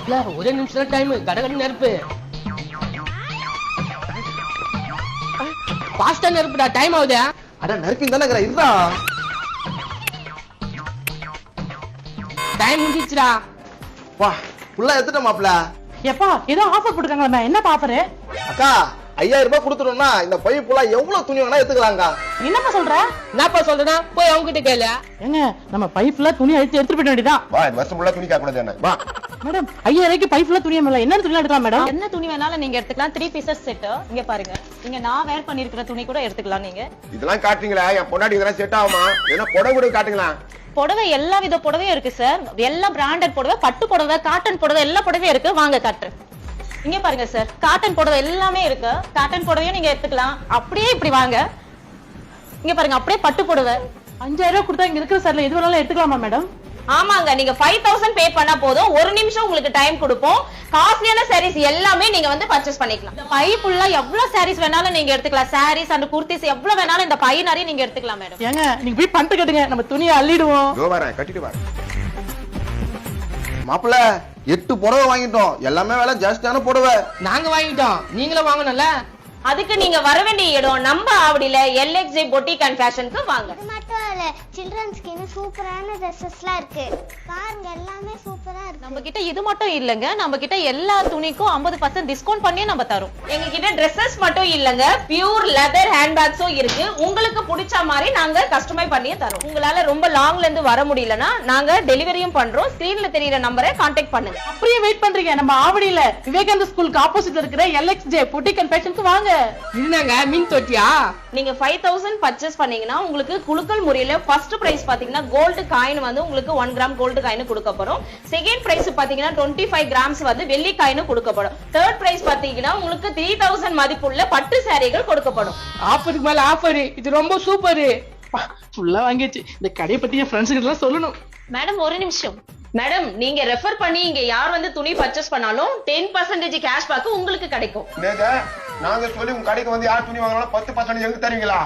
மாப்ள ஒரே நிமிஷம் டைம் கடகடி நெருப்பு பாஸ்டா நெருப்புடா டைம் ஆகுது அட நெருப்பிங் தானே இருடா டைம் முடிஞ்சிச்சுடா வா ஃபுல்லா எடுத்துட்ட மாப்ள எப்பா ஏதோ ஆஃபர் போட்டுருக்காங்களா என்ன ஆஃபர் அக்கா 5000 ரூபாய் கொடுத்துட்டோம்னா இந்த பை ஃபுல்லா எவ்வளவு துணி வேணா எடுத்துக்கலாம்க்கா என்னப்பா சொல்ற என்னப்பா சொல்றேன்னா போய் அவங்க கிட்ட கேளு ஏங்க நம்ம பைப்ல துணி அழிச்சு எடுத்துட்டு போயிட வேண்டியதான் வா இந்த வருஷம் ஃபுல்லா துணி காக்கூடாது என்ன வா மேடம் 5000 பைப்ல துணி மேல என்ன துணி எடுக்கலாம் மேடம் என்ன துணி வேணாலும் நீங்க எடுத்துக்கலாம் 3 பீசஸ் செட் இங்க பாருங்க இங்க நான் வேர் பண்ணிருக்கிற துணி கூட எடுத்துக்கலாம் நீங்க இதெல்லாம் காட்டுறீங்களா என் பொண்டாட்டி இதெல்லாம் செட் ஆகுமா ஏன்னா புடவை கூட காட்டுங்களா புடவை எல்லா வித புடவையும் இருக்கு சார் எல்லா பிராண்டட் புடவை பட்டு புடவை காட்டன் புடவை எல்லா புடவையும் இருக்கு வாங்க காட்டுறேன் இங்க பாருங்க சார் காட்டன் புடவை எல்லாமே இருக்கு காட்டன் புடவையும் நீங்க எடுத்துக்கலாம் அப்படியே இப்படி வாங்க இங்க பாருங்க அப்படியே பட்டு புடவை 5000 கொடுத்தா இங்க இருக்கிற சார்ல எது வேணாலும் எடுத்துக்கலாமா மேடம் ஆமாங்க நீங்க 5000 பே பண்ணா போதும் ஒரு நிமிஷம் உங்களுக்கு டைம் கொடுப்போம் காஸ்ட்லியான சாரீஸ் எல்லாமே நீங்க வந்து பர்ச்சேஸ் பண்ணிக்கலாம் இந்த பை ஃபுல்லா எவ்வளவு சாரீஸ் வேணாலும் நீங்க எடுத்துக்கலாம் சாரீஸ் அண்ட் குர்த்திஸ் எவ்வளவு வேணாலும் இந்த பை நிறைய நீங்க எடுத்துக்கலாம் மேடம் ஏங்க நீங்க போய் பண்ணிட்டு கட்டுங்க நம்ம துணியை அள்ளிடுவோம் இதோ வரேன் கட்டிட்டு வரேன் மாப்ள 8 புடவை வாங்கிட்டோம் எல்லாமே விலை ஜாஸ்தியான புடவை நாங்க வாங்கிட்டோம் நீங்களும் வாங்கணும்ல அதுக்கு நீங்க வர வேண்டிய இடம் நம்ம ஆவடியில LXJ பொட்டிக் அண்ட் ஃபேஷனுக்கு வாங்க அது மட்டும் இல்ல சில்ட்ரன்ஸ்க்கு இன்னும் சூப்பரான ட்ரெஸ்ஸஸ்லாம் இருக்கு பாருங்க எல்லாமே சூப்பரா இருக்கு நம்ம கிட்ட இது மட்டும் இல்லங்க நம்ம கிட்ட எல்லா துணிக்கும் 50% டிஸ்கவுண்ட் பண்ணியே நம்ம தரோம் எங்க கிட்ட Dresses மட்டும் இல்லங்க பியூர் லெதர் ஹேண்ட்பேக்ஸும் இருக்கு உங்களுக்கு பிடிச்ச மாதிரி நாங்க கஸ்டமைஸ் பண்ணியே தரோம் உங்களால ரொம்ப லாங்ல இருந்து வர முடியலனா நாங்க டெலிவரியும் பண்றோம் ஸ்கிரீன்ல தெரியற நம்பரை கான்டாக்ட் பண்ணுங்க அப்படியே வெயிட் பண்றீங்க நம்ம ஆவடியில விவேகானந்த ஸ்கூலுக்கு ஆப்போசிட்ல இருக்கிற LXJ பொட்டிக் அண்ட் ஃபேஷனுக்கு வாங்க இதுனாங்க மீன் தொட்டியா நீங்க 5000 பர்ச்சேஸ் பண்ணீங்கன்னா உங்களுக்கு குலுக்கல் முறையில ஃபர்ஸ்ட் பிரைஸ் பாத்தீங்கன்னா கோல்டு காயின் வந்து உங்களுக்கு 1 கிராம் கோல்டு காயின் கொடுக்கப்படும் செகண்ட் பிரைஸ் பாத்தீங்கன்னா 25 கிராம்ஸ் வந்து வெள்ளி காயின் கொடுக்கப்படும் தேர்ட் பிரைஸ் பாத்தீங்கன்னா உங்களுக்கு 3000 மதிப்புள்ள பட்டு சாரிகள் கொடுக்கப்படும் ஆஃபருக்கு மேல ஆஃபர் இது ரொம்ப சூப்பர் ஃபுல்லா வாங்கியாச்சு இந்த கடையை பத்தி என் ஃப்ரெண்ட்ஸ் கிட்ட எல்லாம் சொல்லணும் மேடம் ஒரு நிமிஷம் மேடம் நீங்க ரெஃபர் பண்ணி இங்க யார் வந்து துணி பர்ச்சேஸ் பண்ணாலும் 10% கேஷ்பேக் உங்களுக்கு கிடைக்கும் நேங்க நாங்க சொல்லி உங்க கடைக்கு வந்து யார் துணி வாங்கினாலும் 10% எங்க தருவீங்களா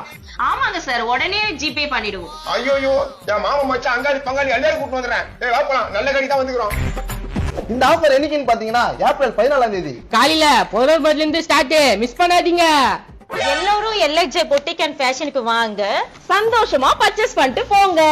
ஆமாங்க சார் உடனே ஜிபே பண்ணிடுவோம் ஐயோ என் மாமா மச்சான் அங்காடி பங்காளி எல்லாரும் கூட்டு வந்துடுறேன் ஏய் வா போலாம் நல்ல கடைக்கு தான் வந்துக்கிறோம் இந்த ஆஃபர் என்னைக்குன்னு பாத்தீங்கன்னா ஏப்ரல் 14ஆம் தேதி காலையில 11 இருந்து ஸ்டார்ட் மிஸ் பண்ணாதீங்க எல்லாரும் LXJ பொட்டிக் அண்ட் ஃபேஷனுக்கு வாங்க சந்தோஷமா பர்ச்சேஸ் பண்ணிட்டு போங்க